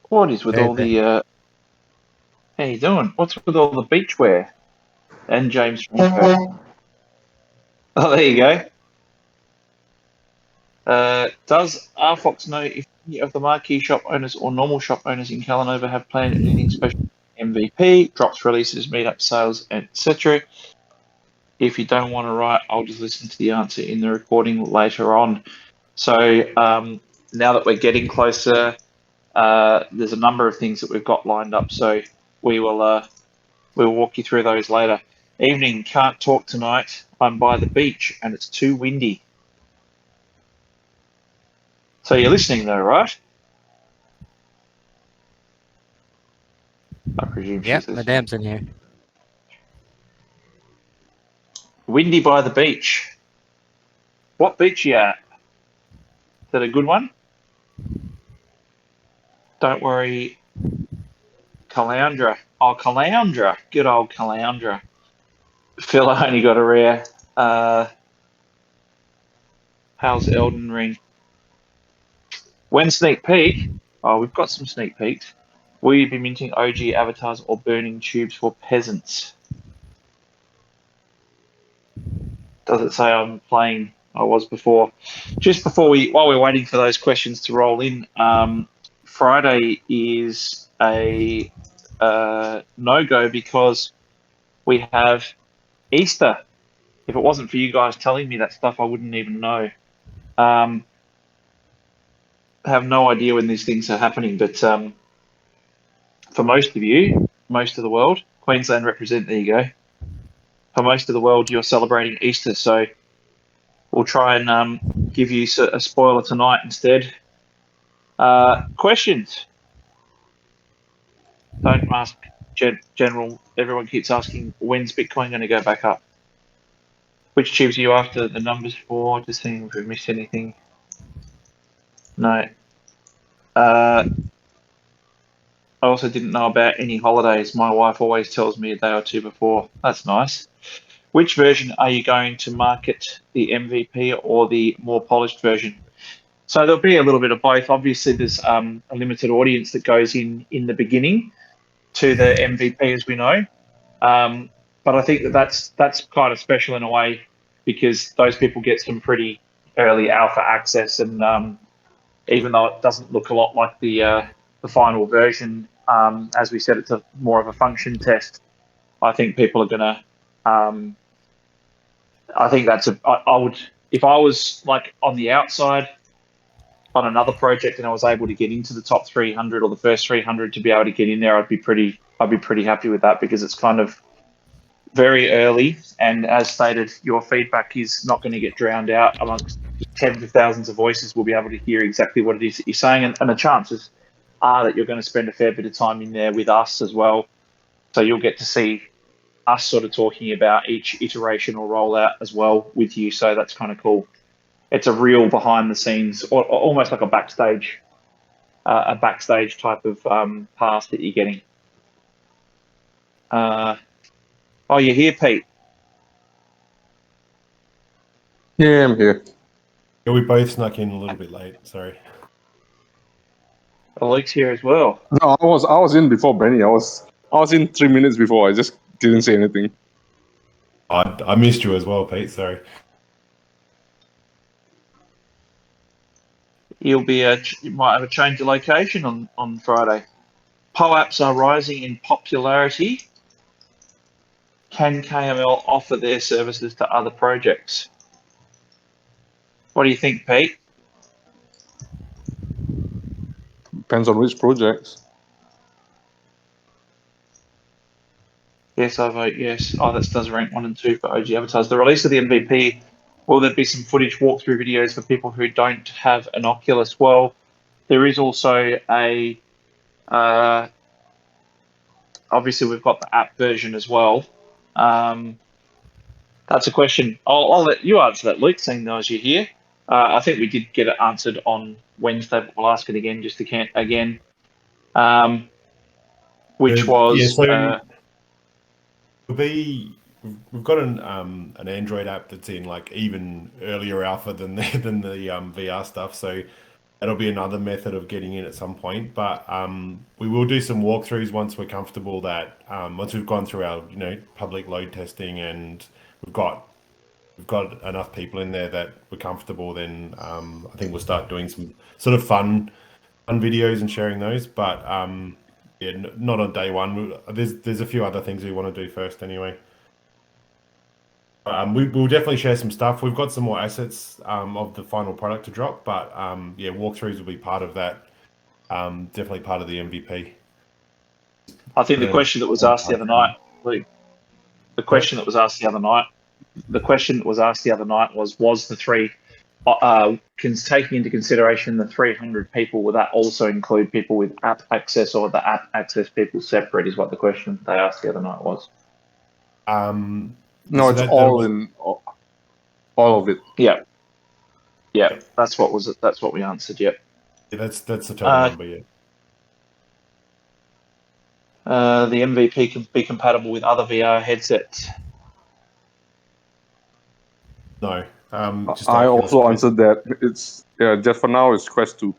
What is with Hey, all the, how you doing? What's with all the beachwear? And James Franco. Oh, there you go. Does RFOX know if any of the marquee shop owners or normal shop owners in Calanova have planned anything special? MVP, drops, releases, meetup, sales, etc. If you don't want to write, I'll just listen to the answer in the recording later on. So now that we're getting closer, there's a number of things that we've got lined up. So we'll walk you through those later. Evening, can't talk tonight. I'm by the beach and it's too windy. So you're listening though, right? I presume she's yep, listening. Madame's in here. Windy by the beach. What beach are you at? Is that a good one? Don't worry, Caloundra. Oh, Caloundra. Good old Caloundra. Phil only got a rare. How's Elden Ring? When sneak peek? Oh, we've got some sneak peeks. Will you be minting OG avatars or burning tubes for peasants? Does it say I'm playing? I was before. Just before while we're waiting for those questions to roll in, Friday is a no-go because we have Easter. If it wasn't for you guys telling me that stuff, I wouldn't even know. I have no idea when these things are happening, but for most of you, most of the world, Queensland represent, there you go. For most of the world, you're celebrating Easter, so we'll try and give you a spoiler tonight instead. Questions? Don't ask general. Everyone keeps asking, when's Bitcoin going to go back up? Which tubes are you after the numbers for? Just seeing if we've missed anything. No. I also didn't know about any holidays. My wife always tells me a day or two before. That's nice. Which version are you going to market, the MVP or the more polished version? So there'll be a little bit of both. Obviously, there's a limited audience that goes in the beginning to the MVP, as we know. But I think that's kind of special in a way because those people get some pretty early alpha access, and even though it doesn't look a lot like the final version, as we said, it's more of a function test. I think people are gonna. I think I would, if I was like on the outside on another project and I was able to get into the top 300 or the first 300 to be able to get in there, I'd be pretty happy with that because it's kind of very early. And as stated, your feedback is not going to get drowned out amongst tens of thousands of voices. We'll be able to hear exactly what it is that you're saying. And the chances are that you're going to spend a fair bit of time in there with us as well. So you'll get to see us sort of talking about each iteration or rollout as well with you. So that's kind of cool. It's a real behind the scenes, or almost like a backstage type of pass that you're getting. Oh, you're here, Pete. Yeah, I'm here. Yeah, we both snuck in a little bit late. Sorry. Luke's here as well. No, I was in before Benny. I was in 3 minutes before. I just didn't say anything. I missed you as well, Pete. Sorry. You might have a change of location on Friday. POAPs are rising in popularity. Can KML offer their services to other projects? What do you think, Pete? Depends on which projects. Yes, I vote yes. Oh, that does rank 1 and 2 for OG avatars. The release of the MVP, will there be some footage walkthrough videos for people who don't have an Oculus? Well, there is also a, obviously we've got the app version as well. That's a question. I'll let you answer that, Luke, seeing as you're here. I think we did get it answered on Wednesday, but we'll ask it again just again. Which was... we've got an Android app that's in like even earlier alpha than the VR stuff. So that'll be another method of getting in at some point. But we will do some walkthroughs once we're comfortable that once we've gone through our public load testing and we've got enough people in there that we're comfortable. Then I think we'll start doing some sort of fun videos and sharing those. But yeah, not on day one. There's a few other things we want to do first anyway. We'll definitely share some stuff. We've got some more assets of the final product to drop, but yeah, walkthroughs will be part of that. Definitely part of the MVP. I think the question that was asked the other night, Luke, the question that was asked the other night was the three, taking into consideration the 300 people, will that also include people with app access, or the app access people separate, is what the question they asked the other night was. No, So it's all of it. Yeah. Yeah, that's what we answered, yep. Yeah, that's the total number, yeah. The MVP can be compatible with other VR headsets. No. Just I Oculus also Quest. answered that. It's just for now it's Quest 2.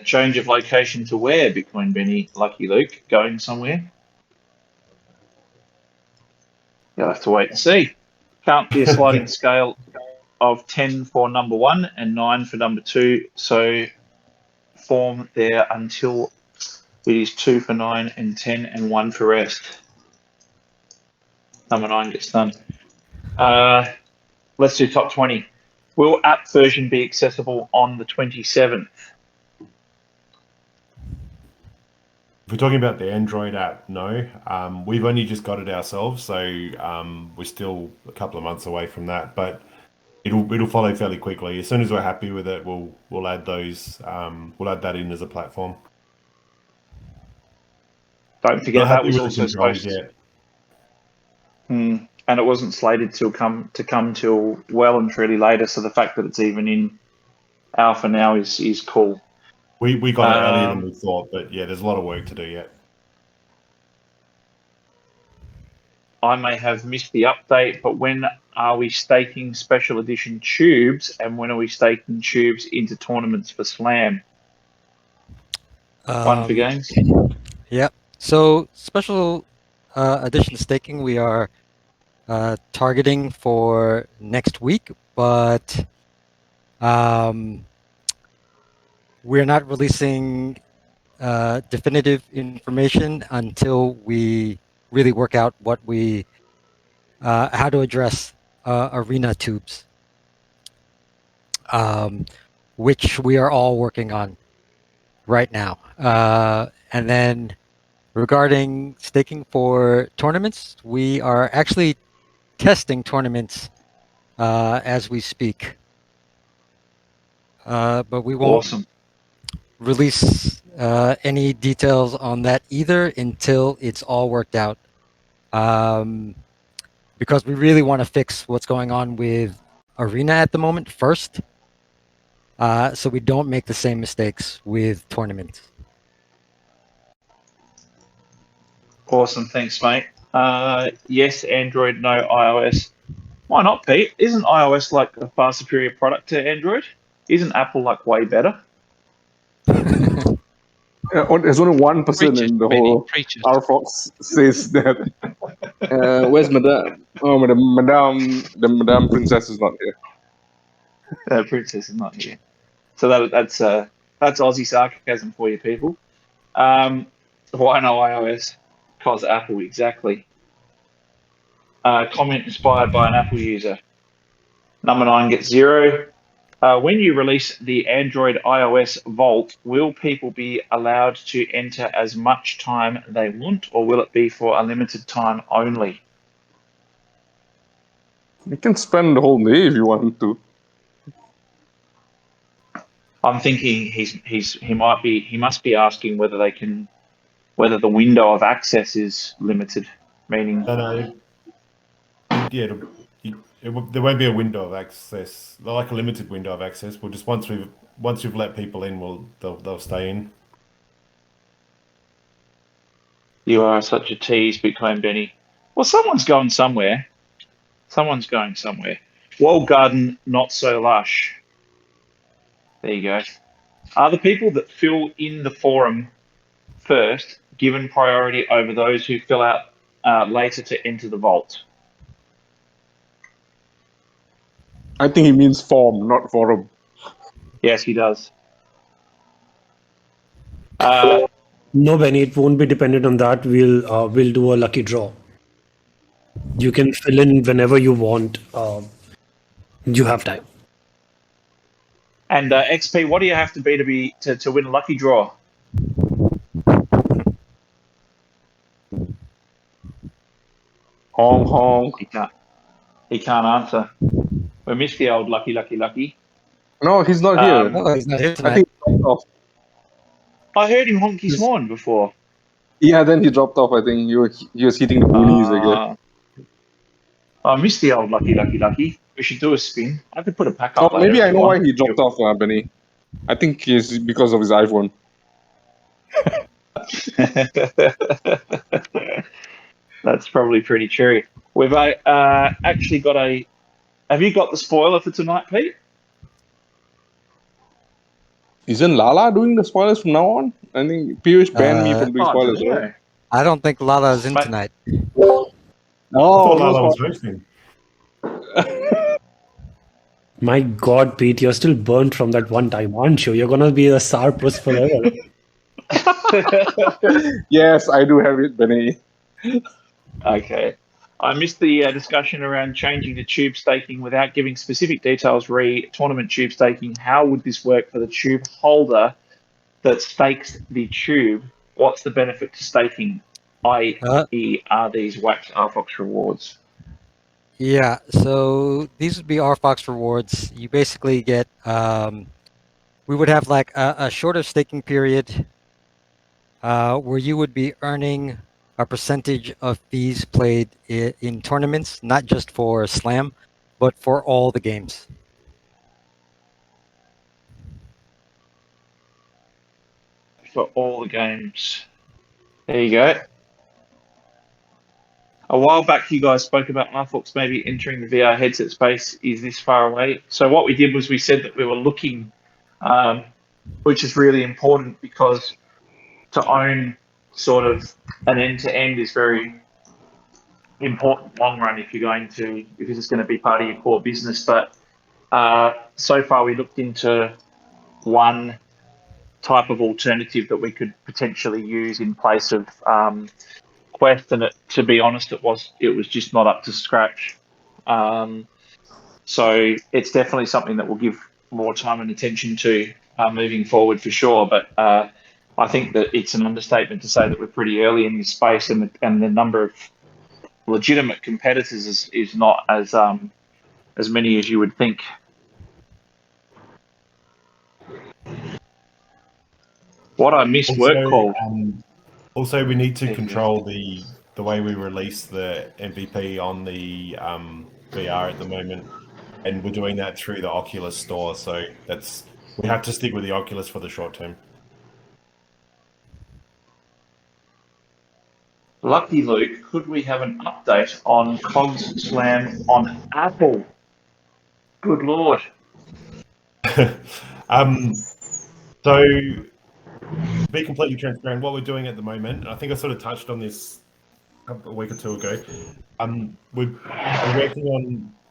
Change of location to where, Bitcoin Benny, Lucky Luke, going somewhere? You'll have to wait and see. Can't be a sliding scale of 10 for number 1 and 9 for number 2. So form there until it is 2 for 9 and 10 and 1 for rest. Number 9 gets done. Let's do top 20. Will app version be accessible on the 27th? If we're talking about the Android app, no. We've only just got it ourselves, so we're still a couple of months away from that. But it'll follow fairly quickly. As soon as we're happy with it, we'll add those. We'll add that in as a platform. Don't forget that was also supposed to. Yet. And it wasn't slated to come till well and truly later. So the fact that it's even in alpha now is cool. We got it earlier than we thought, but yeah, there's a lot of work to do yet. I may have missed the update, but when are we staking special edition tubes, and when are we staking tubes into tournaments for Slam? One for games? Yep. So special edition staking we are targeting for next week, but we're not releasing definitive information until we really work out what we how to address arena tubes, which we are all working on right now. And then regarding staking for tournaments, we are actually testing tournaments as we speak. But we won't release any details on that either until it's all worked out. Because we really want to fix what's going on with Arena at the moment first, so we don't make the same mistakes with tournaments. Awesome, thanks, mate. Yes, Android, no iOS. Why not, Pete? Isn't iOS like a far superior product to Android? Isn't Apple like way better? There's only 1% in the whole RFOX says that. Where's Madame? Oh, the Madame Princess is not here. The princess is not here. So that's Aussie sarcasm for you people. Why no iOS? Because Apple, exactly. Comment inspired by an Apple user. Number 9 gets 0. When you release the Android iOS Vault, will people be allowed to enter as much time they want, or will it be for a limited time only? You can spend the whole day if you want to. I'm thinking he must be asking whether the window of access is limited, meaning. No. Yeah, there won't be a window of access, like a limited window of access. We'll just once we've let people in, they'll stay in. You are such a tease, Bitcoin Benny. Well, someone's going somewhere. Someone's going somewhere. Walled garden, not so lush. There you go. Are the people that fill in the forum first given priority over those who fill out later to enter the vault? I think he means form, not forum. Yes, he does. No, Benny, it won't be dependent on that. We'll do a lucky draw. You can fill in whenever you want. You have time. And XP, what do you have to be to win a lucky draw? Hong Hong. He can't answer. We missed the old lucky. No, he's not here. No, he's not here I tonight. think he dropped off. I heard him honk his horn before. Yeah, then he dropped off. I think he was hitting the boonies, I guess. I missed the old lucky. We should do a spin. I could put a pack up. Oh, maybe I know why he dropped off, Benny. I think it's because of his iPhone. That's probably pretty true. We've actually got a. Have you got the spoiler for tonight, Pete? Isn't Lala doing the spoilers from now on? I think Piyush banned me from doing spoilers, right? I don't think Lala is in tonight. Oh, I thought Lala was hosting. My God, Pete, you're still burnt from that one time, aren't you? You're gonna be a sour puss forever. Yes, I do have it, Benny. Okay. I missed the discussion around changing to tube staking without giving specific details re tournament tube staking. How would this work for the tube holder that stakes the tube? What's the benefit to staking, i.e. are these wax RFOX rewards? Yeah, so these would be RFOX rewards. You basically get, we would have like a shorter staking period where you would be earning a percentage of fees played in tournaments, not just for Slam, but for all the games. For all the games. There you go. A while back, you guys spoke about RFOX maybe entering the VR headset space is this far away. So what we did was we said that we were looking, which is really important because to own sort of an end-to-end is very important long run if this is going to be part of your core business. But so far we looked into one type of alternative that we could potentially use in place of Quest, and to be honest, it was just not up to scratch. So it's definitely something that we'll give more time and attention to moving forward for sure. But I think that it's an understatement to say that we're pretty early in this space, and the number of legitimate competitors is not as many as you would think. What I missed Also, work call. Also, we need to control the way we release the MVP on the VR at the moment, and we're doing that through the Oculus store. So we have to stick with the Oculus for the short term. Lucky Luke, could we have an update on KOGs Slam on Apple? Good Lord. So, to be completely transparent, what we're doing at the moment, I think I sort of touched on this a week or two ago. We're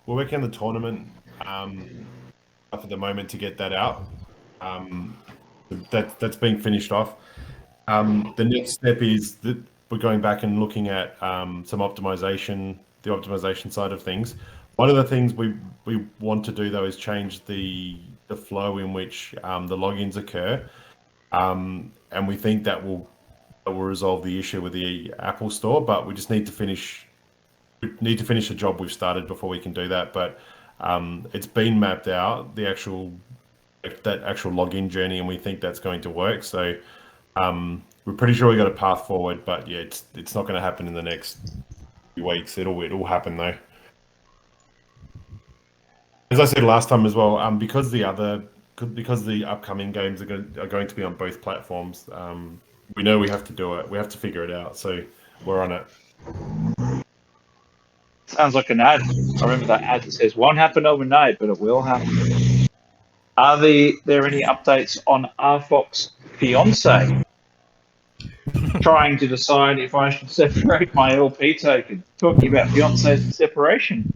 working on the tournament at the moment to get that out. That's being finished off. The next step is that we're going back and looking at some optimization, the optimization side of things. One of the things we want to do though is change the flow in which the logins occur, and we think that will resolve the issue with the Apple Store. But we just need to finish the job we've started before we can do that. But it's been mapped out, that actual login journey, and we think that's going to work. So we're pretty sure we got a path forward, but yeah, it's not going to happen in the next few weeks. It'll happen though. As I said last time as well, because the upcoming games are going to be on both platforms, we know we have to do it. We have to figure it out. So we're on it. Sounds like an ad. I remember that ad that says, won't happen overnight, but it will happen. Are there any updates on RFOX Fiance? Trying to decide if I should separate my LP token. Talking about fiancés and separation.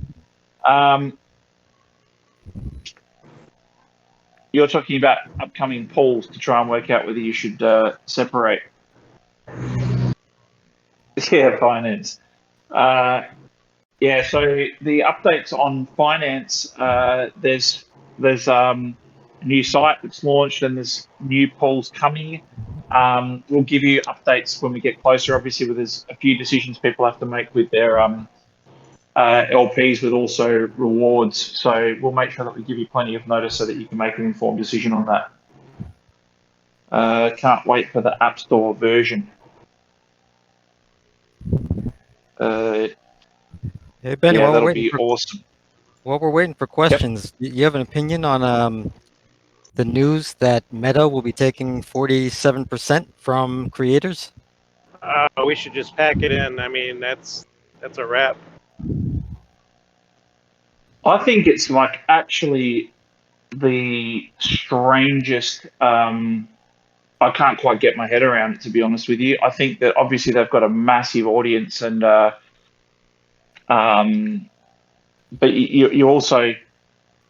You're talking about upcoming polls to try and work out whether you should separate. Yeah, finance. Yeah, so the updates on finance, there's a new site that's launched and there's new polls coming. We'll give you updates when we get closer. Obviously, there's a few decisions people have to make with their LPs, with also rewards. So we'll make sure that we give you plenty of notice so that you can make an informed decision on that. Can't wait for the App Store version. Hey, Benny, yeah, that'll be awesome. While we're waiting for questions, you have an opinion on the news that Meta will be taking 47% from creators? We should just pack it in. I mean, that's a wrap. I think it's like actually the strangest. I can't quite get my head around it, to be honest with you. I think that obviously they've got a massive audience, and but you also,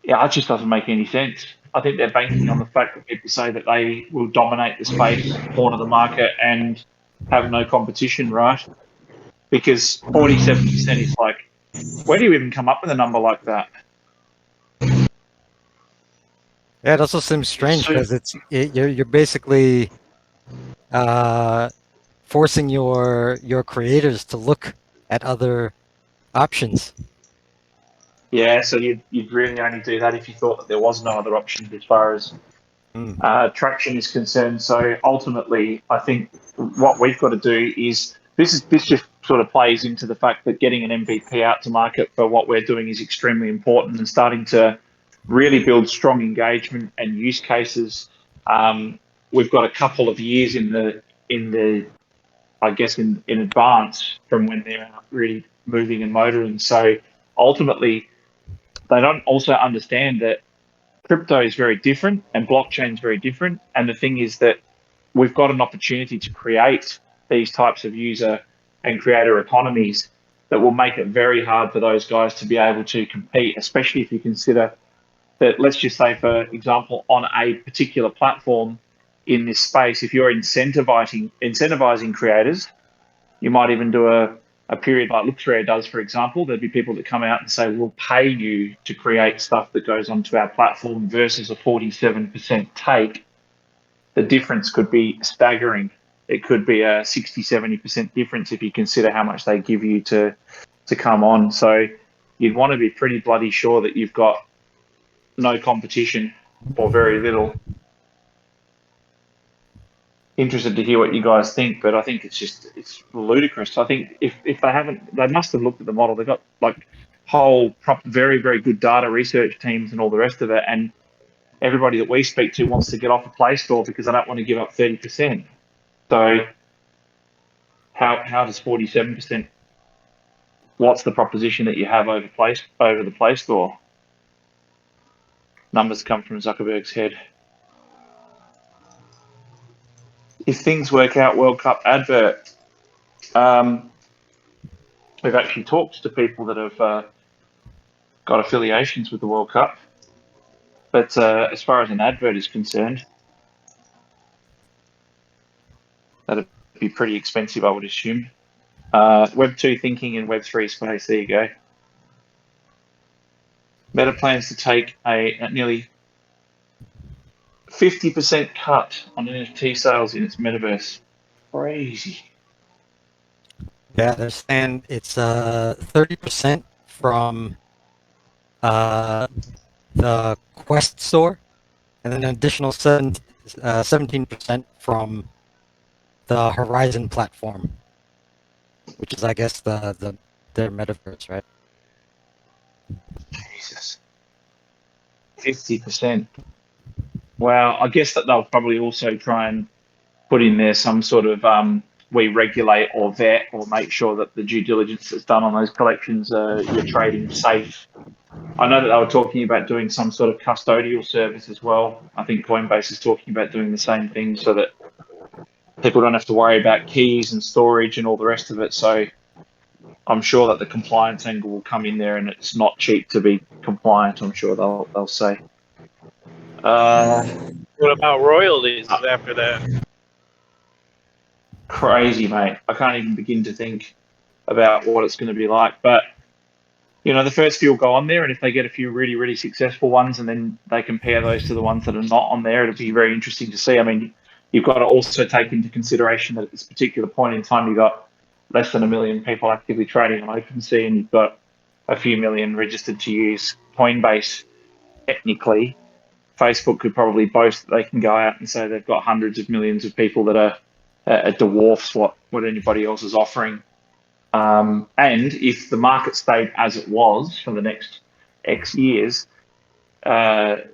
it just doesn't make any sense. I think they're banking on the fact that people say that they will dominate the space, corner the market, and have no competition, right? Because 47% is like, where do you even come up with a number like that? Yeah, it also seems strange because you're basically forcing your creators to look at other options. Yeah, so you'd really only do that if you thought that there was no other options as far as traction is concerned. So ultimately, I think what we've got to do is this just sort of plays into the fact that getting an MVP out to market for what we're doing is extremely important, and starting to really build strong engagement and use cases. We've got a couple of years in the I guess in advance from when they're really moving and motoring. So ultimately, they don't also understand that crypto is very different and blockchain is very different. And the thing is that we've got an opportunity to create these types of user and creator economies that will make it very hard for those guys to be able to compete, especially if you consider that, let's just say, for example, on a particular platform in this space, if you're incentivizing creators, you might even do a period like Lookthread does, for example. There'd be people that come out and say, we'll pay you to create stuff that goes onto our platform, versus a 47% take. The difference could be staggering. It could be a 60-70% difference if you consider how much they give you to come on. So you'd want to be pretty bloody sure that you've got no competition or very little. Interested to hear what you guys think, but I think it's ludicrous. I think if they must have looked at the model. They've got like whole very, very good data research teams and all the rest of it, and everybody that we speak to wants to get off the Play Store because they don't want to give up 30%. So how does 47%? What's the proposition that you have over the Play Store? Numbers come from Zuckerberg's head. If things work out, World Cup advert. We've actually talked to people that have got affiliations with the World Cup. But as far as an advert is concerned, that'd be pretty expensive, I would assume. Web 2 thinking in Web 3 space, there you go. Meta plans to take a nearly 50% cut on NFT sales in its metaverse. Crazy. Yeah, they're saying it's 30% from the Quest store, and then an additional 17% from the Horizon platform, which is, I guess, their metaverse, right? Jesus. 50%. Well, I guess that they'll probably also try and put in there some sort of we regulate or vet or make sure that the due diligence that's done on those collections, you're trading safe. I know that they were talking about doing some sort of custodial service as well. I think Coinbase is talking about doing the same thing so that people don't have to worry about keys and storage and all the rest of it. So I'm sure that the compliance angle will come in there, and it's not cheap to be compliant. I'm sure they'll say. What about royalties after that? Crazy, mate. I can't even begin to think about what it's going to be like. But, the first few will go on there, and if they get a few really, really successful ones and then they compare those to the ones that are not on there, it'll be very interesting to see. I mean, you've got to also take into consideration that at this particular point in time, you've got less than 1 million people actively trading on OpenSea, and you've got a few million registered to use Coinbase. Technically, Facebook could probably boast that they can go out and say they've got hundreds of millions of people that are dwarfs what anybody else is offering. And if the market stayed as it was for the next X years, that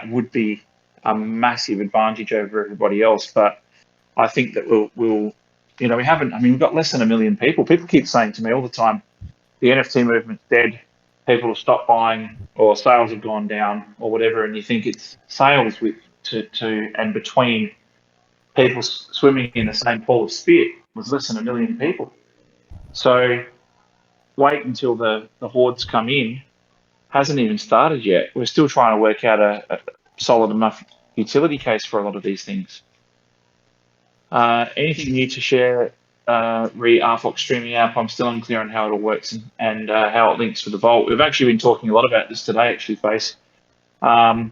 would be a massive advantage over everybody else. But I think that we'll we haven't, we've got less than 1 million people. People keep saying to me all the time, the NFT movement's dead. People have stopped buying, or sales have gone down, or whatever. And you think it's sales with and between people swimming in the same pool of spit was less than 1 million people. So wait until the hordes come in. Hasn't even started yet. We're still trying to work out a solid enough utility case for a lot of these things. Anything new to share re RFOX streaming app? I'm still unclear on how it all works and how it links to the Vault. We've actually been talking a lot about this today, actually, Face. So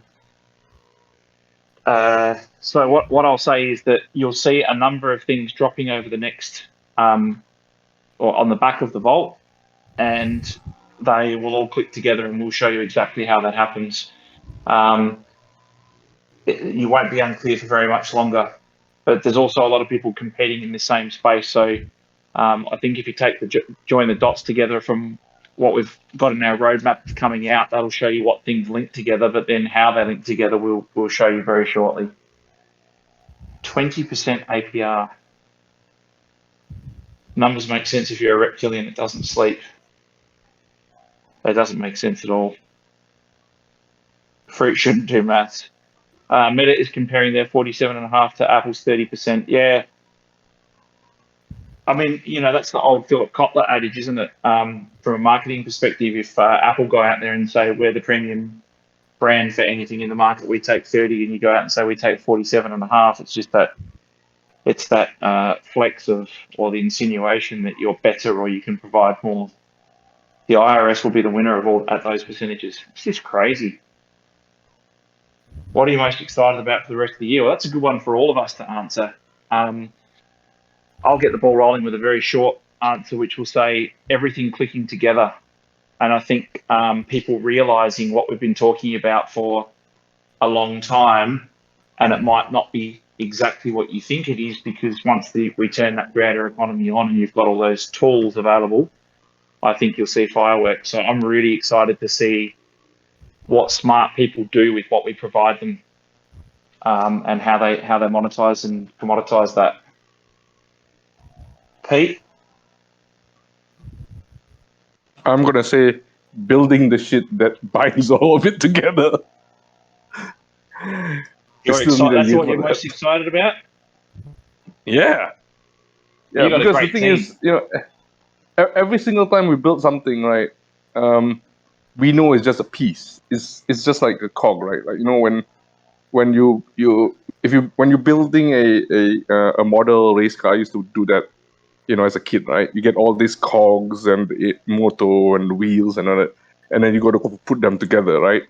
what I'll say is that you'll see a number of things dropping over the next, or on the back of the Vault, and they will all click together, and we'll show you exactly how that happens. You won't be unclear for very much longer, but there's also a lot of people competing in the same space. So I think if you take join the dots together from what we've got in our roadmap coming out, that'll show you what things link together, but then how they link together we'll show you very shortly. 20% APR. Numbers make sense if you're a reptilian that doesn't sleep. That doesn't make sense at all. Fruit shouldn't do maths. Meta is comparing their 47.5 to Apple's 30%. Yeah. I mean, that's the old Philip Kotler adage, isn't it? From a marketing perspective, if Apple go out there and say we're the premium brand for anything in the market, we take 30, and you go out and say we take 47.5, it's just that flex of, or the insinuation that you're better or you can provide more. The IRS will be the winner of all at those percentages. It's just crazy. What are you most excited about for the rest of the year? Well, that's a good one for all of us to answer. I'll get the ball rolling with a very short answer, which will say everything clicking together. And I think people realizing what we've been talking about for a long time, and it might not be exactly what you think it is, because once we turn that creator economy on and you've got all those tools available, I think you'll see fireworks. So I'm really excited to see what smart people do with what we provide them, and how they monetize and commoditize that. Pete? I'm going to say building the shit that binds all of it together. That's what you're most excited about? Yeah. Yeah, because the thing is, every single time we build something, right, we know it's just a piece. It's just like a cog, right? Like, when you're building a model race car, I used to do that, as a kid, right? You get all these cogs and motor and wheels and all that, and then you got to put them together, right?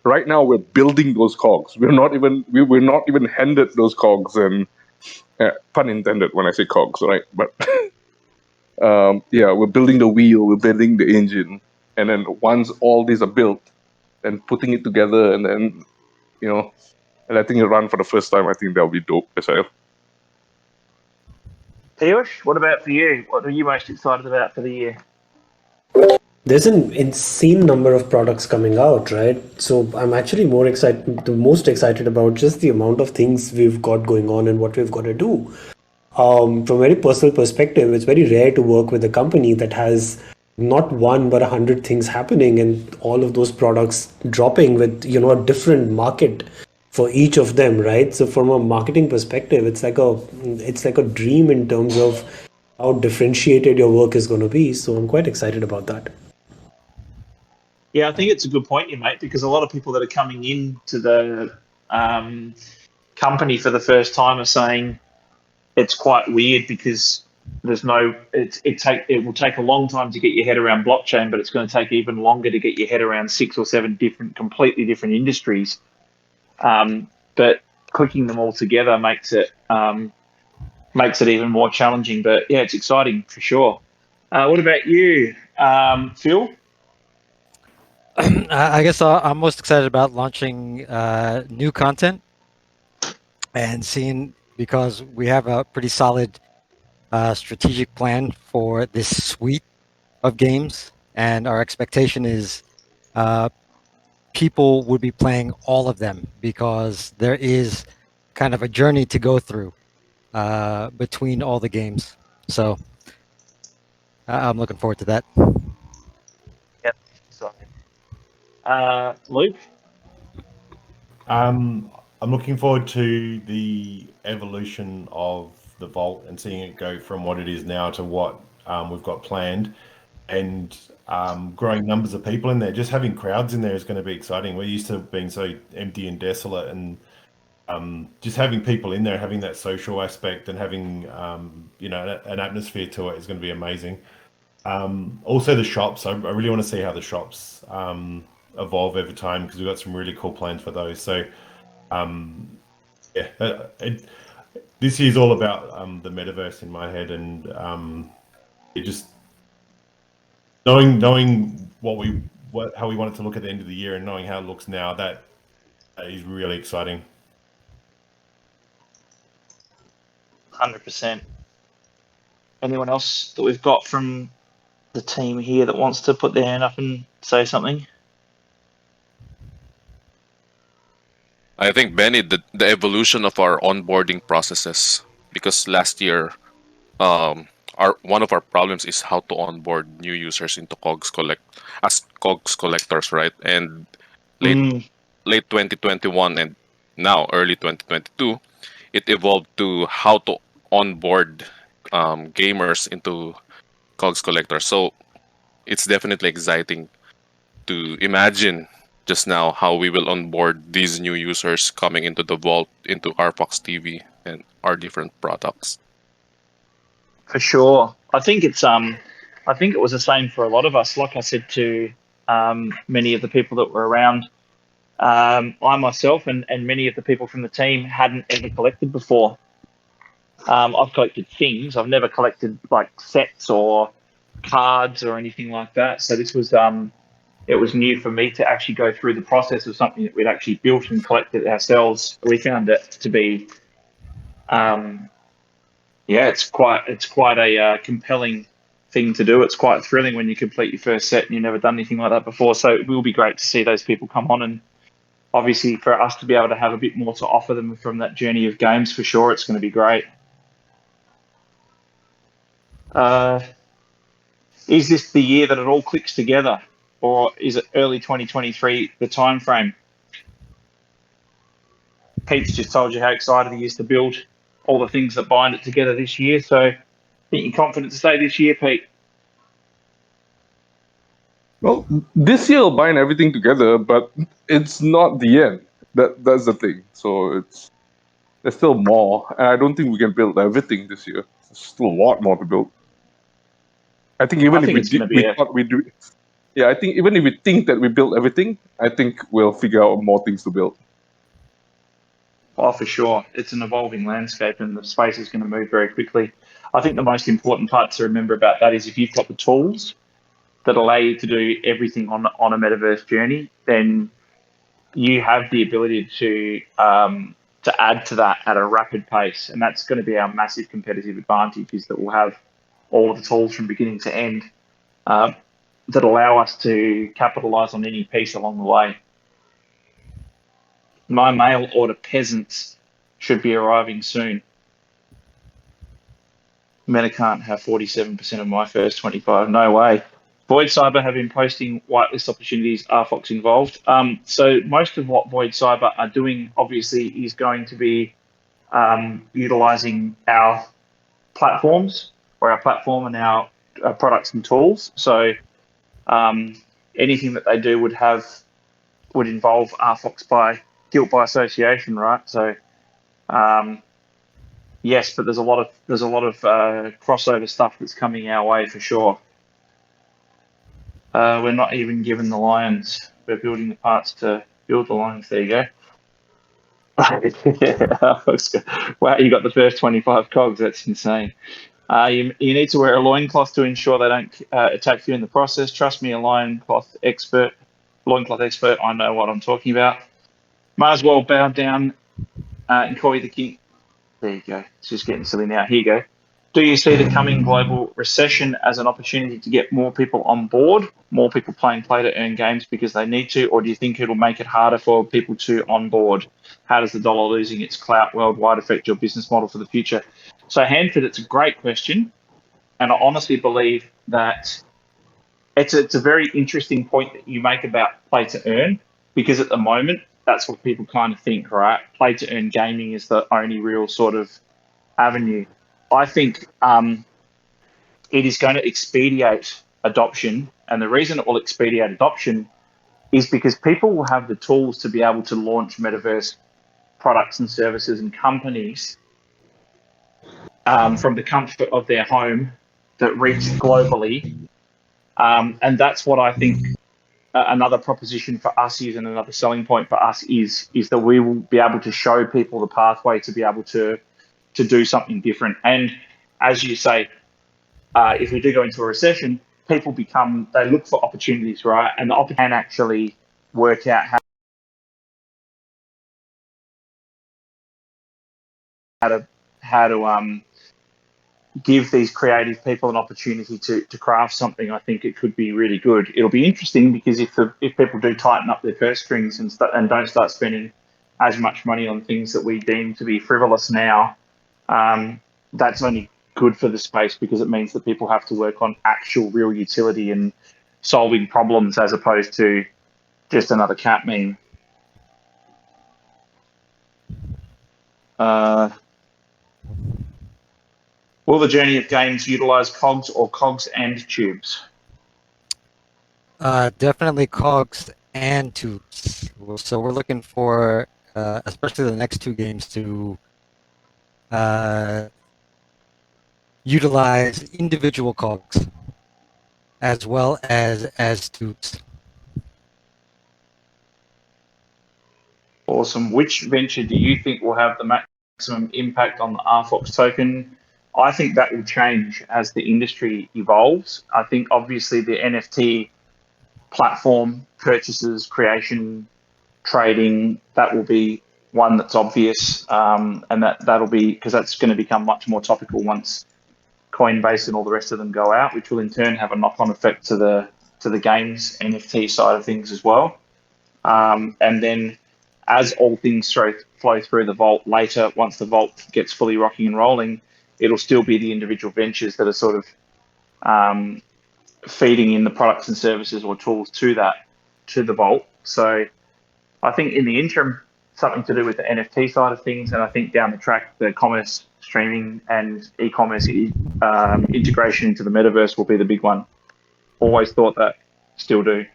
Right now we're building those cogs. We're not even handed those cogs, and pun intended when I say cogs, right? But we're building the wheel, we're building the engine, and then once all these are built, then putting it together, and then and letting it run for the first time, I think that'll be dope as well. Piyush, what about for you? What are you most excited about for the year? There's an insane number of products coming out, right? So I'm actually most excited about just the amount of things we've got going on and what we've got to do. from a very personal perspective, it's very rare to work with a company that has not one but 100 things happening, and all of those products dropping with a different market for each of them, right? So from a marketing perspective, it's like a dream in terms of how differentiated your work is going to be. So I'm quite excited about that. Yeah, I think it's a good point you make, because a lot of people that are coming into the company for the first time are saying it's quite weird because there's no it will take a long time to get your head around blockchain, but it's going to take even longer to get your head around 6 or 7 completely different industries. But clicking them all together makes it even more challenging. But yeah, it's exciting for sure. What about you, Phil? I guess I'm most excited about launching new content and seeing, because we have a pretty solid strategic plan for this suite of games, and our expectation is people would be playing all of them, because there is kind of a journey to go through between all the games. So I'm looking forward to that. Yep. Exciting. Luke? I'm looking forward to the evolution of the Vault and seeing it go from what it is now to what we've got planned, and growing numbers of people in there. Just having crowds in there is going to be exciting. We're used to being so empty and desolate, and just having people in there, having that social aspect, and having an atmosphere to it is going to be amazing. Also, the shops. I really want to see how the shops evolve over time, because we've got some really cool plans for those. So, this year's all about the metaverse in my head, and it just knowing how we want it to look at the end of the year, and knowing how it looks now, that is really exciting. 100%. Anyone else that we've got from the team here that wants to put their hand up and say something? I think, Benny, the evolution of our onboarding processes, because last year, one of our problems is how to onboard new users into as KOGs collectors, right? And late 2021 and now early 2022, it evolved to how to onboard gamers into KOGs collectors. So it's definitely exciting to imagine just now how we will onboard these new users coming into the Vault, into RFOX TV, and our different products. For sure. I think it was the same for a lot of us. Like I said to many of the people that were around, I myself and many of the people from the team hadn't ever collected before. I've collected things. I've never collected like sets or cards or anything like that. So this was it was new for me to actually go through the process of something that we'd actually built and collected ourselves. We found it to be, it's quite a compelling thing to do. It's quite thrilling when you complete your first set and you've never done anything like that before. So it will be great to see those people come on, and obviously for us to be able to have a bit more to offer them from that journey of games. For sure, it's going to be great. Is this the year that it all clicks together, or is it early 2023 the time frame? Pete's just told you how excited he is to build all the things that bind it together this year. So I think you're confident to say this year, Pete? Well, this year will bind everything together, but it's not the end. That's the thing. So there's still more, and I don't think we can build everything this year. There's still a lot more to build. I think even if we thought we do. Yeah, I think even if we think that we built everything, I think we'll figure out more things to build. Oh, for sure. It's an evolving landscape, and the space is going to move very quickly. I think the most important part to remember about that is if you've got the tools that allow you to do everything on a metaverse journey, then you have the ability to add to that at a rapid pace, and that's going to be our massive competitive advantage, is that we'll have all of the tools from beginning to end that allow us to capitalize on any piece along the way. My mail order peasants should be arriving soon. Meta can't have 47% of my first 25. No way. Void Cyber have been posting whitelist opportunities, RFOX involved. So most of what Void Cyber are doing, obviously, is going to be utilizing our platforms or our platform and our products and tools. So anything that they do would involve RFOX by guilt by association, right? So yes, but there's a lot of crossover stuff that's coming our way for sure. We're not even given the lions. We're building the parts to build the lions. There you go. Yeah. Wow, you got the first 25 cogs. That's insane. You need to wear a loincloth to ensure they don't attack you in the process. Trust me, a loincloth expert, I know what I'm talking about. Might as well bow down and call you the king. There you go. It's just getting silly now. Here you go. Do you see the coming global recession as an opportunity to get more people on board, more people playing play-to-earn games because they need to, or do you think it'll make it harder for people to onboard? How does the dollar losing its clout worldwide affect your business model for the future? So, Hanford, it's a great question, and I honestly believe that it's a very interesting point that you make about play-to-earn, because at the moment, that's what people kind of think, right? Play-to-earn gaming is the only real sort of avenue. I think it is going to expedite adoption, and the reason it will expedite adoption is because people will have the tools to be able to launch metaverse products and services and companies from the comfort of their home that reach globally, and that's what I think. Another proposition for us is, and another selling point for us is that we will be able to show people the pathway to be able to do something different. And as you say, if we do go into a recession, people they look for opportunities, right? And the opportunity can actually work out how to give these creative people an opportunity to craft something. I think it could be really good. It'll be interesting because if people do tighten up their purse strings and don't start spending as much money on things that we deem to be frivolous now, that's only good for the space, because it means that people have to work on actual real utility and solving problems as opposed to just another cat meme. Will the journey of games utilize COGs or COGs and tubes? Definitely COGs and tubes. So we're looking for, especially the next two games, to utilize individual COGs as well as tubes. Awesome. Which venture do you think will have the maximum impact on the RFOX token? I think that will change as the industry evolves. I think obviously the NFT platform purchases, creation, trading, that will be one that's obvious, and that'll be because that's going to become much more topical once Coinbase and all the rest of them go out, which will in turn have a knock-on effect to the games NFT side of things as well. And then as all things flow through the vault later, once the vault gets fully rocking and rolling, it'll still be the individual ventures that are sort of feeding in the products and services or tools to the vault. So I think in the interim, something to do with the NFT side of things, and I think down the track, the commerce, streaming, and e-commerce integration into the metaverse will be the big one. Always thought that, still do.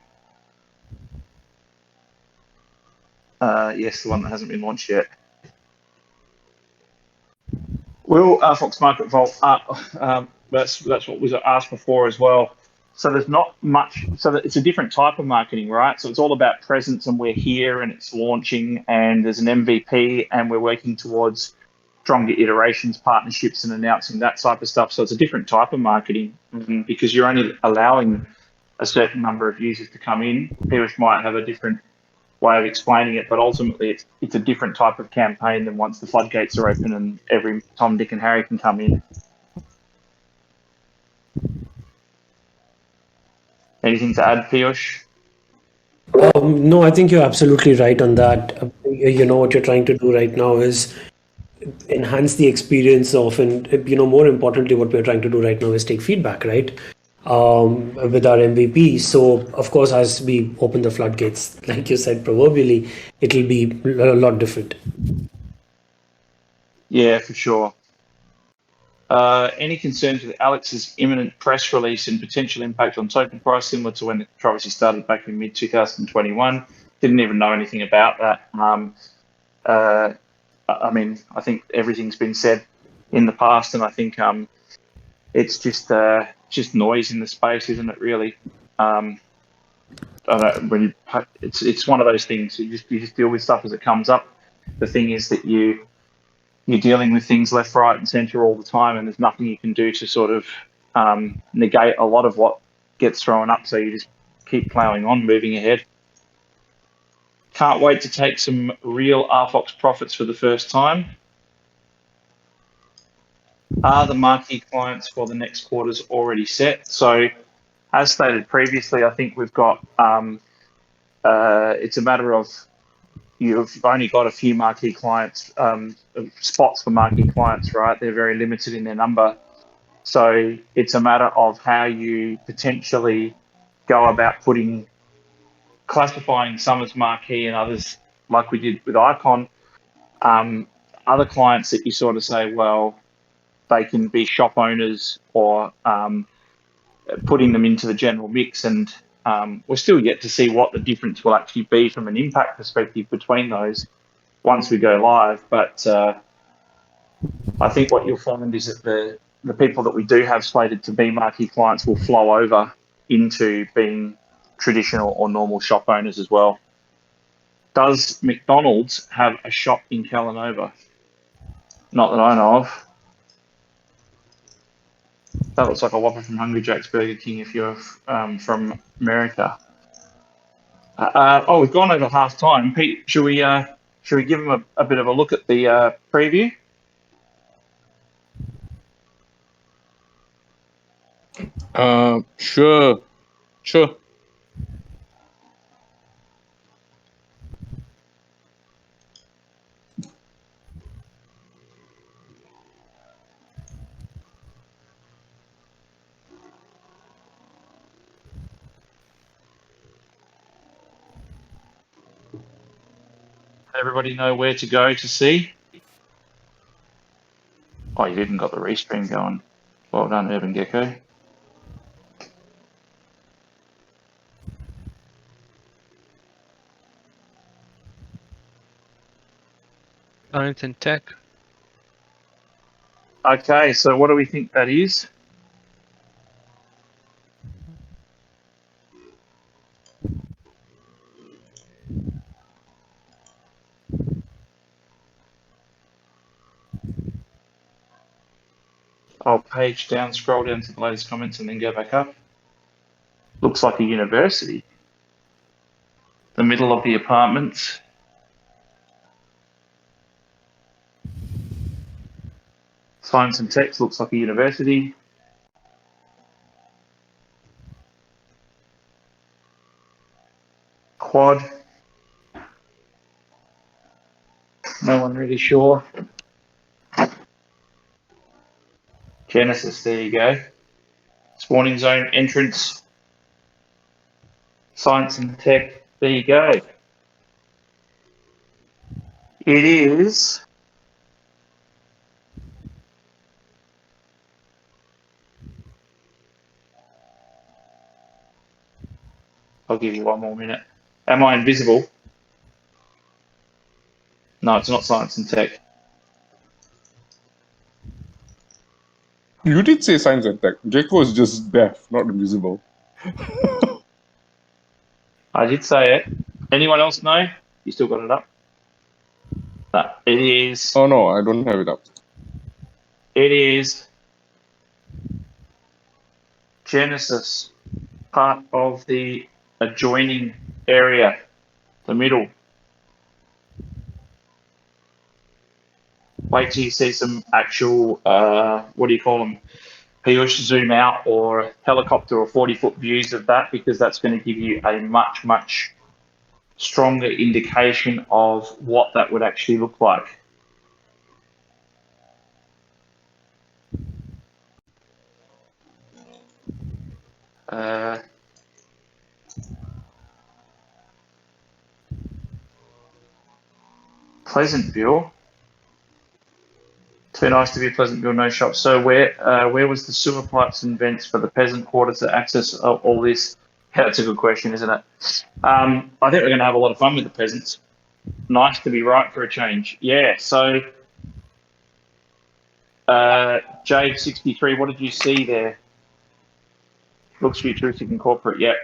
Yes, the one that hasn't been launched yet. Will RFOX Market Vault? That's what was asked before as well. So there's not much. So it's a different type of marketing, right? So it's all about presence, and we're here, and it's launching, and there's an MVP, and we're working towards stronger iterations, partnerships, and announcing that type of stuff. So it's a different type of marketing because you're only allowing a certain number of users to come in. Pirish might have a different way of explaining it, but ultimately it's a different type of campaign than once the floodgates are open and every Tom, Dick, and Harry can come in. Anything to add, Piyush? No, I think you're absolutely right on that. You know, what you're trying to do right now is enhance the experience of, and more importantly, what we're trying to do right now is take feedback, right? With our MVP. So of course, as we open the floodgates, like you said, proverbially, it'll be a lot different. Yeah, for sure. Any concerns with Alex's imminent press release and potential impact on token price, similar to when the controversy started back in mid 2021? Didn't even know anything about that. I mean, I think everything's been said in the past, and I think it's just noise in the space, isn't it? Really, it's one of those things. You just deal with stuff as it comes up. The thing is that you're dealing with things left, right, and centre all the time, and there's nothing you can do to sort of negate a lot of what gets thrown up. So you just keep ploughing on, moving ahead. Can't wait to take some real RFOX profits for the first time. Are the marquee clients for the next quarters already set? So, as stated previously, I think we've got. It's a matter of you've only got a few marquee clients, spots for marquee clients, right? They're very limited in their number. So it's a matter of how you potentially go about classifying some as marquee and others, like we did with Icon. Other clients that you sort of say, well, they can be shop owners or putting them into the general mix. And we're still yet to see what the difference will actually be from an impact perspective between those once we go live. But I think what you'll find is that the people that we do have slated to be marquee clients will flow over into being traditional or normal shop owners as well. Does McDonald's have a shop in Calanova? Not that I know of. That looks like a Whopper from Hungry Jack's Burger King if you're from America. We've gone over half time. Pete, should we give them a bit of a look at the preview? Sure. Everybody know where to go to see? Oh, you've even got the restream going. Well done, Urban Gecko. Science and tech. Okay, so what do we think that is? I'll page down, scroll down to the latest comments and then go back up. Looks like a university. The middle of the apartments. Science and tech looks like a university. Quad. No one really sure. Genesis, there you go. Spawning zone entrance. Science and tech, there you go. It is I'll give you one more minute. Am I invisible? No, it's not science and tech. You did say science and tech. Jaco is just deaf, not invisible. I did say it. Anyone else know? You still got it up? No, it is. Oh no, I don't have it up. It is Genesis, part of the adjoining area, the middle. Wait till you see some actual, what do you call them? Piyush zoom out or helicopter or 40-foot views of that, because that's going to give you a much, much stronger indication of what that would actually look like. Pleasantville. Too nice to be Pleasantville, no shop. So where was the sewer pipes and vents for the peasant quarters to access all this? Yeah, that's a good question, isn't it? I think we're going to have a lot of fun with the peasants. Nice to be right for a change. Yeah, so Jade63, what did you see there? Looks futuristic and corporate, yeah.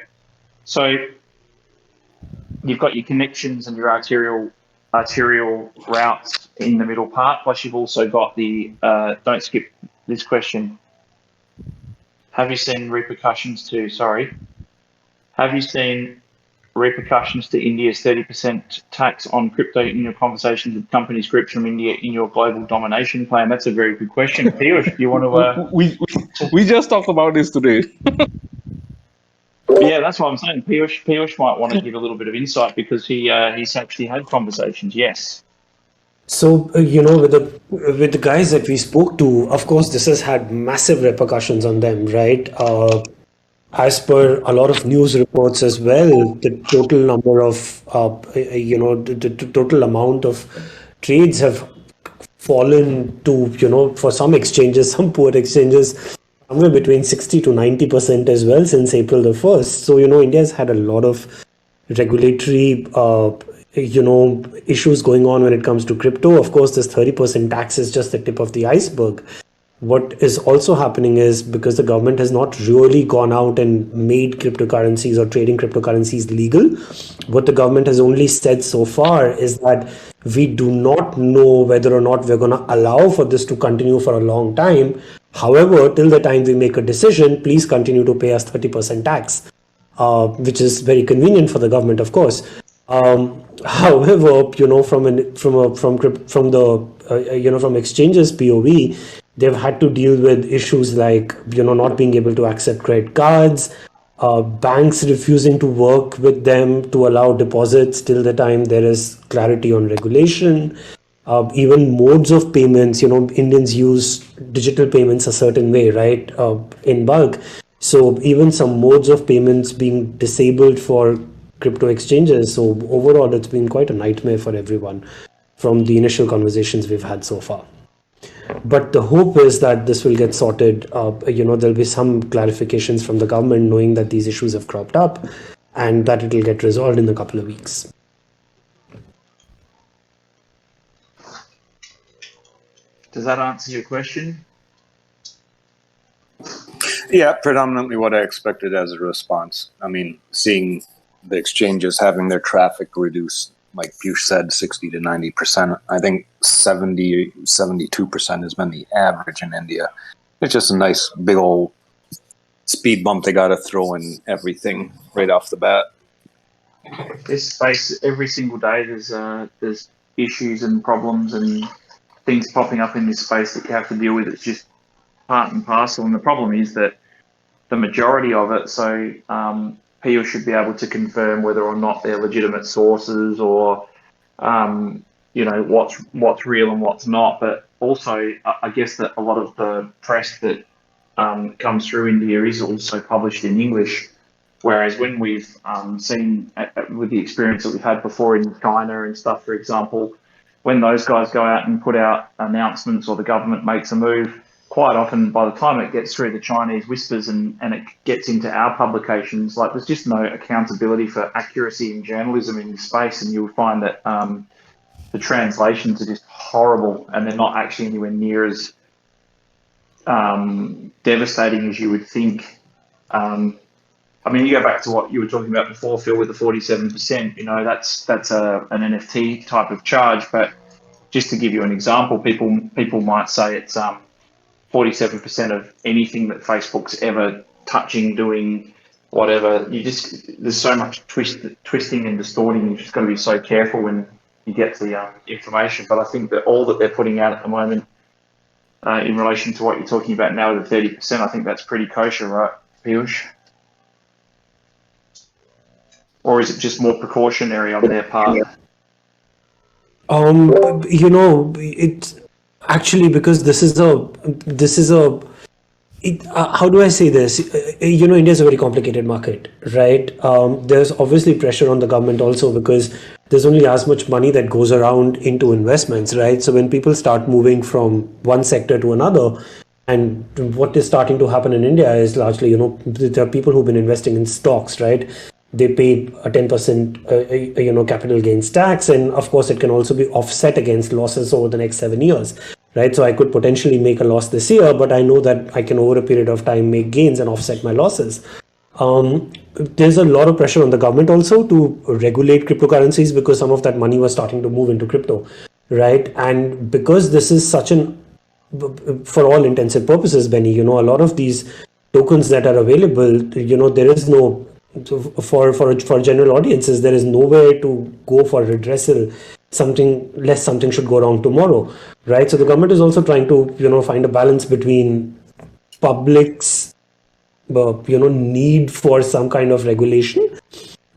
So you've got your connections and your arterial routes in the middle part, plus you've also got the, don't skip this question. Have you seen repercussions to India's 30% tax on crypto in your conversations with companies groups from India in your global domination plan? That's a very good question. Piyush, do you want to... We just talked about this today. Yeah, that's what I'm saying. Piyush might want to give a little bit of insight because he's actually had conversations. Yes. So with the guys that we spoke to, of course, this has had massive repercussions on them, right? As per a lot of news reports as well, the total number of the total amount of trades have fallen to for some exchanges, some poor exchanges, somewhere between 60 to 90% as well since April the 1st. So, India's had a lot of regulatory, issues going on when it comes to crypto. Of course, this 30% tax is just the tip of the iceberg. What is also happening is because the government has not really gone out and made cryptocurrencies or trading cryptocurrencies legal, what the government has only said so far is that we do not know whether or not we're going to allow for this to continue for a long time. However, till the time we make a decision, please continue to pay us 30% tax, which is very convenient for the government, of course. However, from exchanges POV, they've had to deal with issues like not being able to accept credit cards, banks refusing to work with them to allow deposits till the time there is clarity on regulation. Even modes of payments, Indians use digital payments a certain way, right, in bulk. So even some modes of payments being disabled for crypto exchanges. So overall, it's been quite a nightmare for everyone from the initial conversations we've had so far. But the hope is that this will get sorted. There'll be some clarifications from the government knowing that these issues have cropped up and that it will get resolved in a couple of weeks. Does that answer your question? Yeah, predominantly what I expected as a response. I mean, seeing the exchanges having their traffic reduced, like Piyush said, 60 to 90%. I think 70, 72% has been the average in India. It's just a nice big old speed bump they got to throw in everything right off the bat. This space, every single day, there's issues and problems and things popping up in this space that you have to deal with. It's just part and parcel. And the problem is that the majority of it, so Piyush should be able to confirm whether or not they're legitimate sources or, what's real and what's not. But also, I guess that a lot of the press that comes through India is also published in English. Whereas when we've seen, with the experience that we've had before in China and stuff, for example, when those guys go out and put out announcements or the government makes a move, quite often by the time it gets through the Chinese whispers and it gets into our publications, like there's just no accountability for accuracy in journalism in this space, and you'll find that the translations are just horrible and they're not actually anywhere near as devastating as you would think. I mean, you go back to what you were talking about before, Phil, with the 47%, that's an NFT type of charge. But just to give you an example, people might say it's 47% of anything that Facebook's ever touching, doing, whatever. There's so much twisting and distorting. You just got to be so careful when you get the information. But I think that all that they're putting out at the moment, in relation to what you're talking about now with the 30%, I think that's pretty kosher, right, Piyush? Or is it just more precautionary on their part? It's actually because this is a how do I say this? India is a very complicated market, right? There's obviously pressure on the government also because there's only as much money that goes around into investments, right? So when people start moving from one sector to another, and what is starting to happen in India is largely, there are people who've been investing in stocks, right? They pay a 10%, capital gains tax, and of course, it can also be offset against losses over the next 7 years. Right, so I could potentially make a loss this year, but I know that I can over a period of time make gains and offset my losses. There's a lot of pressure on the government also to regulate cryptocurrencies because some of that money was starting to move into crypto, right? And because this is such an, for all intensive purposes, Benny, a lot of these tokens that are available, there is no, for general audiences, there is nowhere to go for redressal. Something should go wrong tomorrow, right? So the government is also trying to find a balance between public's need for some kind of regulation,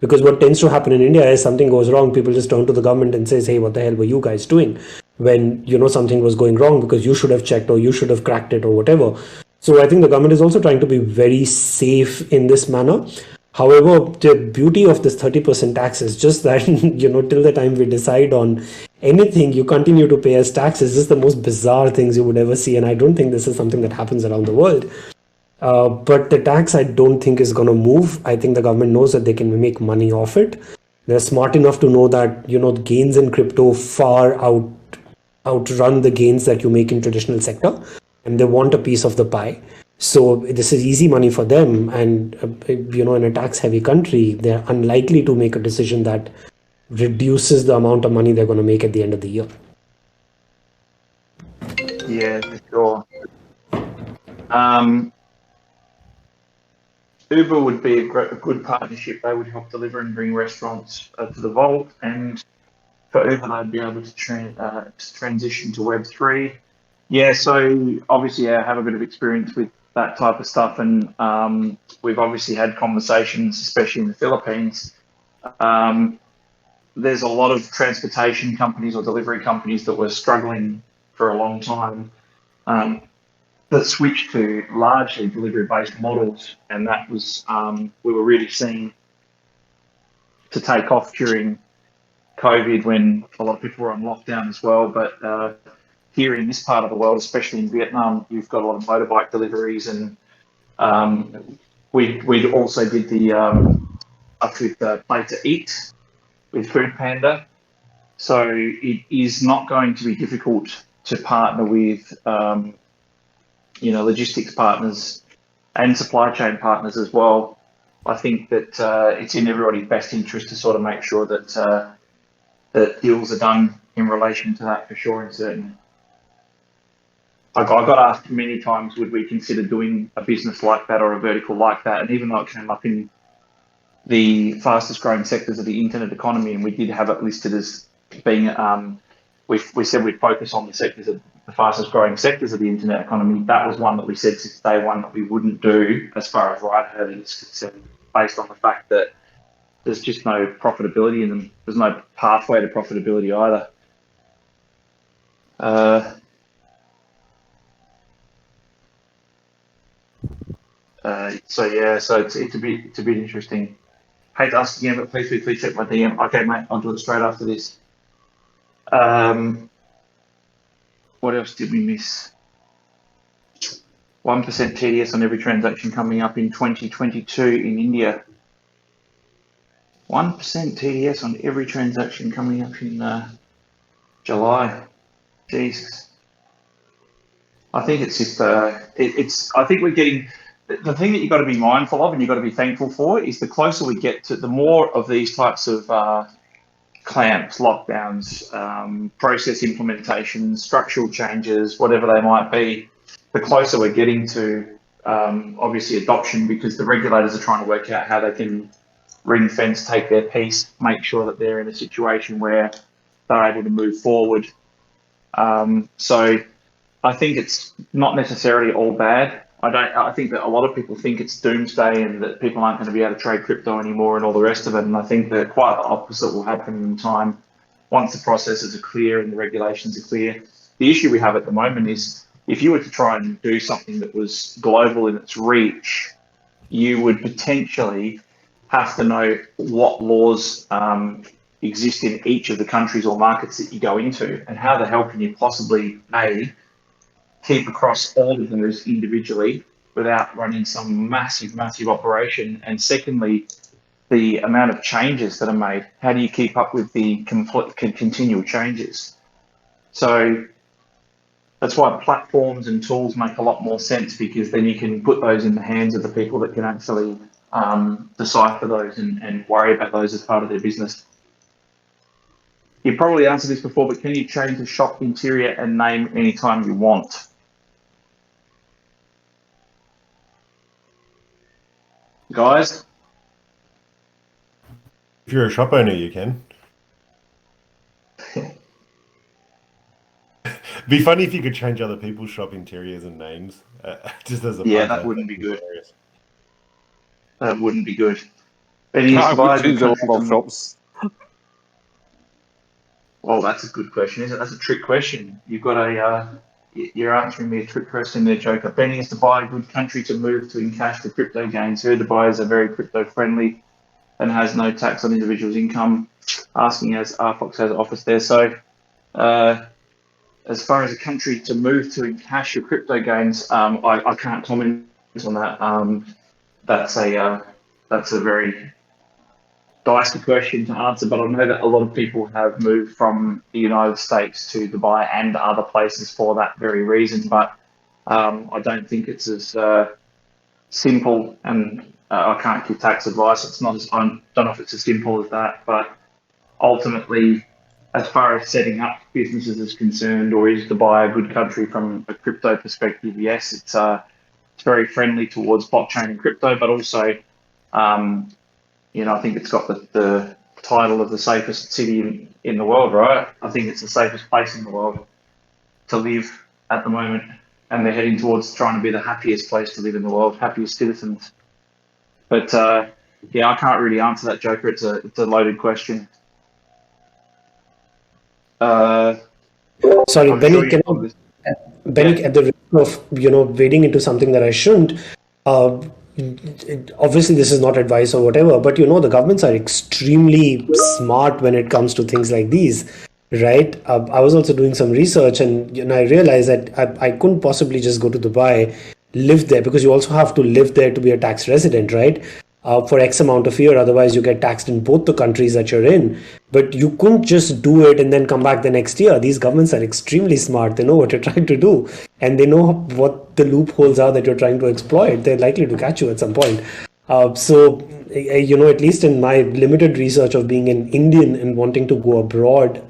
because what tends to happen in India is something goes wrong, people just turn to the government and says, hey, what the hell were you guys doing when something was going wrong, because you should have checked or you should have cracked it or whatever. So I think the government is also trying to be very safe in this manner. However, the beauty of this 30% tax is just that, till the time we decide on anything, you continue to pay as taxes. This is the most bizarre things you would ever see. And I don't think this is something that happens around the world. But the tax, I don't think is going to move. I think the government knows that they can make money off it. They're smart enough to know that, gains in crypto far outrun the gains that you make in traditional sector. And they want a piece of the pie. So this is easy money for them, and in a tax-heavy country, they're unlikely to make a decision that reduces the amount of money they're going to make at the end of the year. Yeah, for sure. Uber would be a good partnership. They would help deliver and bring restaurants to the Vault, and for Uber, they'd be able to transition to Web3. Yeah, so obviously I have a bit of experience with that type of stuff, and we've obviously had conversations, especially in the Philippines. There's a lot of transportation companies or delivery companies that were struggling for a long time that switched to largely delivery-based models, and that was we were really seeing to take off during COVID when a lot of people were on lockdown as well. But here in this part of the world, especially in Vietnam, you've got a lot of motorbike deliveries, and we also did the up with Play to Eat with Food Panda. So it is not going to be difficult to partner with logistics partners and supply chain partners as well. I think that it's in everybody's best interest to sort of make sure that that deals are done in relation to that, for sure and certain. I got asked many times, would we consider doing a business like that or a vertical like that? And even though it came up in the fastest growing sectors of the internet economy, and we did have it listed as being, we said we'd focus on the sectors of the fastest growing sectors of the internet economy. That was one that we said since day one that we wouldn't do as far as ride hailing is concerned, based on the fact that there's just no profitability in them. There's no pathway to profitability either. So it's a bit interesting. Hate to ask again, but please check my DM. Okay, mate, I'll do it straight after this. What else did we miss? 1% TDS on every transaction coming up in 2022 in India. 1% TDS on every transaction coming up in July. Jesus. I think it's just I think we're getting, the thing that you've got to be mindful of and you've got to be thankful for is the closer we get to, the more of these types of clamps, lockdowns, process implementations, structural changes, whatever they might be, the closer we're getting to obviously adoption, because the regulators are trying to work out how they can ring fence, take their piece, make sure that they're in a situation where they're able to move forward. So I think it's not necessarily all bad. I think that a lot of people think it's doomsday and that people aren't going to be able to trade crypto anymore and all the rest of it. And I think that quite the opposite will happen in time once the processes are clear and the regulations are clear. The issue we have at the moment is if you were to try and do something that was global in its reach, you would potentially have to know what laws exist in each of the countries or markets that you go into, and how the hell can you possibly, A, keep across all of those individually without running some massive, massive operation, and secondly, the amount of changes that are made. How do you keep up with the continual changes? So that's why platforms and tools make a lot more sense, because then you can put those in the hands of the people that can actually decipher those and worry about those as part of their business. You probably answered this before, but can you change the shop interior and name anytime you want? Guys? If you're a shop owner, you can. Be funny if you could change other people's shop interiors and names, just as a yeah, that wouldn't be good. Hilarious. That wouldn't be good. But I would change a lot of shops. Well, that's a good question, isn't it? That's a trick question. You've got you're answering me a trick question there, Joker. Benny is to buy a good country to move to encash the crypto gains. Heard the buyers are very crypto friendly and has no tax on individuals' income. Asking as RFOX has office there. So, as far as a country to move to encash your crypto gains, I can't comment on that. That's a very dicey question to answer, but I know that a lot of people have moved from the United States to Dubai and other places for that very reason. But I don't think it's as simple, and I can't give tax advice. It's not as, I don't know if it's as simple as that, but ultimately, as far as setting up businesses is concerned, or is Dubai a good country from a crypto perspective? Yes, it's very friendly towards blockchain and crypto, but also, I think it's got the title of the safest city in the world, right? I think it's the safest place in the world to live at the moment, and they're heading towards trying to be the happiest place to live in the world, happiest citizens. But I can't really answer that, Joker. It's a loaded question. Sorry, Benny, Benny, at the risk of wading into something that I shouldn't, obviously this is not advice or whatever, but the governments are extremely smart when it comes to things like these, right? I was also doing some research, and I realized that I couldn't possibly just go to Dubai, live there, because you also have to live there to be a tax resident, right? For X amount of year, otherwise you get taxed in both the countries that you're in. But you couldn't just do it and then come back the next year. These governments are extremely smart. They know what you're trying to do, and they know what the loopholes are that you're trying to exploit. They're likely to catch you at some point. So at least in my limited research of being an Indian and wanting to go abroad,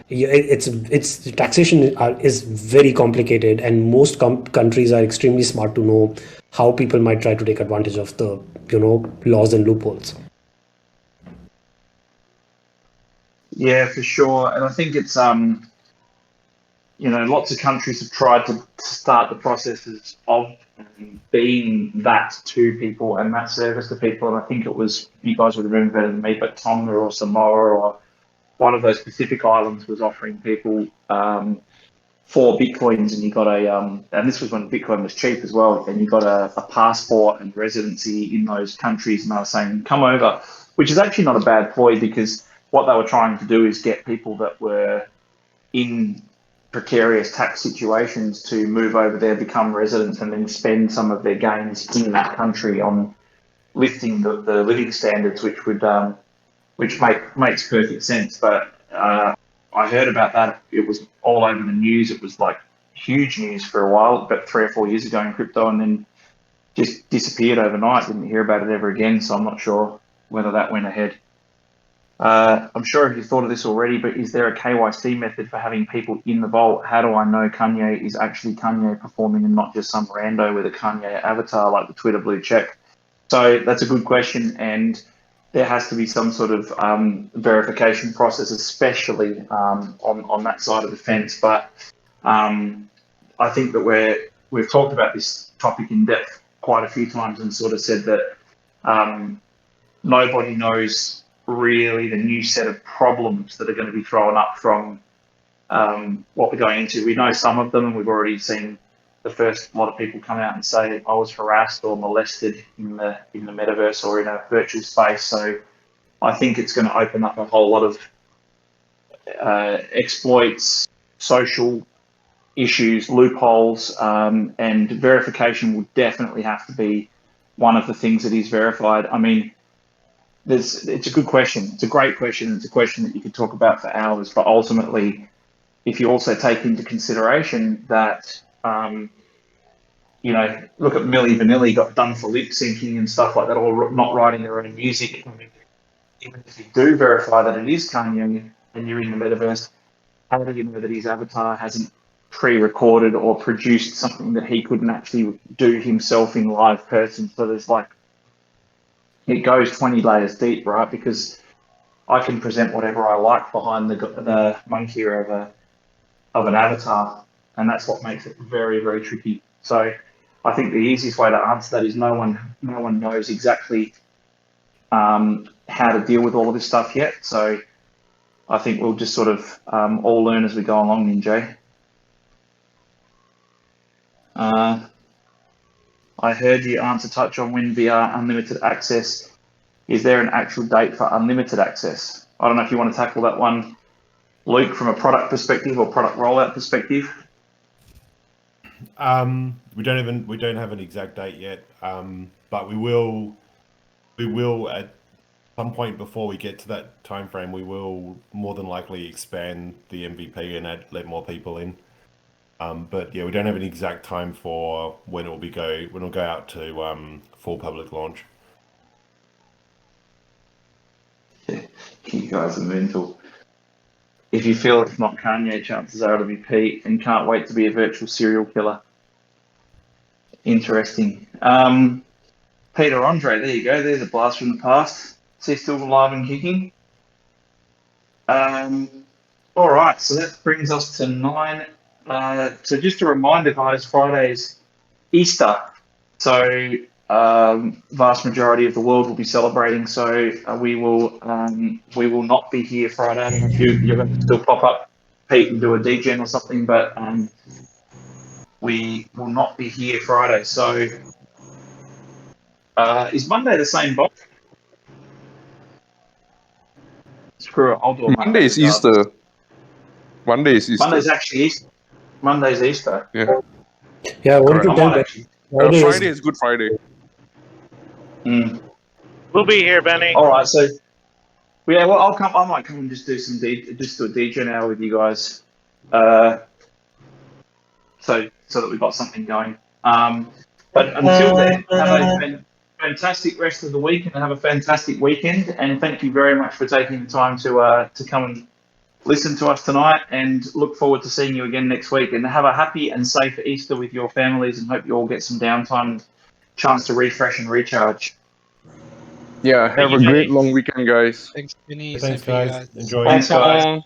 it's taxation is very complicated, and most countries are extremely smart to know how people might try to take advantage of the laws and loopholes. Yeah, for sure. And I think it's lots of countries have tried to start the processes of being that to people and that service to people. And I think it was, you guys would remember better than me, but Tonga or Samoa or one of those Pacific islands was offering people 4 Bitcoins, and you got and this was when Bitcoin was cheap as well, and you got a passport and residency in those countries, and they were saying, come over, which is actually not a bad ploy, because what they were trying to do is get people that were in precarious tax situations to move over there, become residents, and then spend some of their gains in that country on lifting the living standards, which would makes perfect sense. But I heard about that. It was all over the news. It was like huge news for a while, about 3 or 4 years ago in crypto, and then just disappeared overnight. Didn't hear about it ever again. So I'm not sure whether that went ahead. I'm sure if you thought of this already, but is there a KYC method for having people in the vault? How do I know Kanye is actually Kanye performing and not just some rando with a Kanye avatar like the Twitter blue check? So that's a good question, and there has to be some sort of verification process, especially on that side of the fence. But I think that we've talked about this topic in depth quite a few times and sort of said that nobody knows really the new set of problems that are going to be thrown up from what we're going into. We know some of them, and we've already seen the first lot of people come out and say I was harassed or molested in the metaverse or in a virtual space. So I think it's going to open up a whole lot of exploits, social issues, loopholes, and verification will definitely have to be one of the things that is verified. I mean, it's a good question. It's a great question. It's a question that you could talk about for hours, but ultimately, if you also take into consideration that, look at Milli Vanilli got done for lip syncing and stuff like that, or not writing their own music. I mean, even if you do verify that it is Kanye and you're in the metaverse, how do you know that his avatar hasn't pre-recorded or produced something that he couldn't actually do himself in live person? So there's it goes 20 layers deep, right? Because I can present whatever I like behind the monkey of an avatar, and that's what makes it very, very tricky. So I think the easiest way to answer that is no one knows exactly how to deal with all of this stuff yet. So I think we'll just sort of all learn as we go along, Ninja. I heard you touch on when VR unlimited access. Is there an actual date for unlimited access? I don't know if you want to tackle that one, Luke, from a product perspective or product rollout perspective. We don't have an exact date yet, but we will at some point before we get to that time frame. We will more than likely expand the MVP and let more people in. But yeah, we don't have an exact time for when it'll go out to full public launch. You guys are mental. If you feel it's not Kanye, chances are it'll be Pete, and can't wait to be a virtual serial killer. Interesting. Peter Andre, there you go. There's a blast from the past. Is he still alive and kicking? All right, so that brings us to 9. So just a reminder, guys, Friday is Easter. So vast majority of the world will be celebrating. So we will not be here Friday. I don't know if you're going to still pop up, Pete, and do a degen or something, but we will not be here Friday. So is Monday the same, Bob? Screw it, I'll do it. Monday is Easter. Monday is Easter. Monday's actually Easter. Monday's Easter. Yeah. Yeah, I wanted to tell that Friday is Good Friday. We'll be here, Benny. All right, so yeah, well, I might come and just do a DJ now with you guys, so that we've got something going. But until then, have a fantastic rest of the week and have a fantastic weekend. And thank you very much for taking the time to come and listen to us tonight, and look forward to seeing you again next week. And have a happy and safe Easter with your families, and hope you all get some downtime, chance to refresh and recharge. Yeah, have a great long weekend, guys. Thanks, Benny. Thanks, guys. Enjoy. Thanks, guys.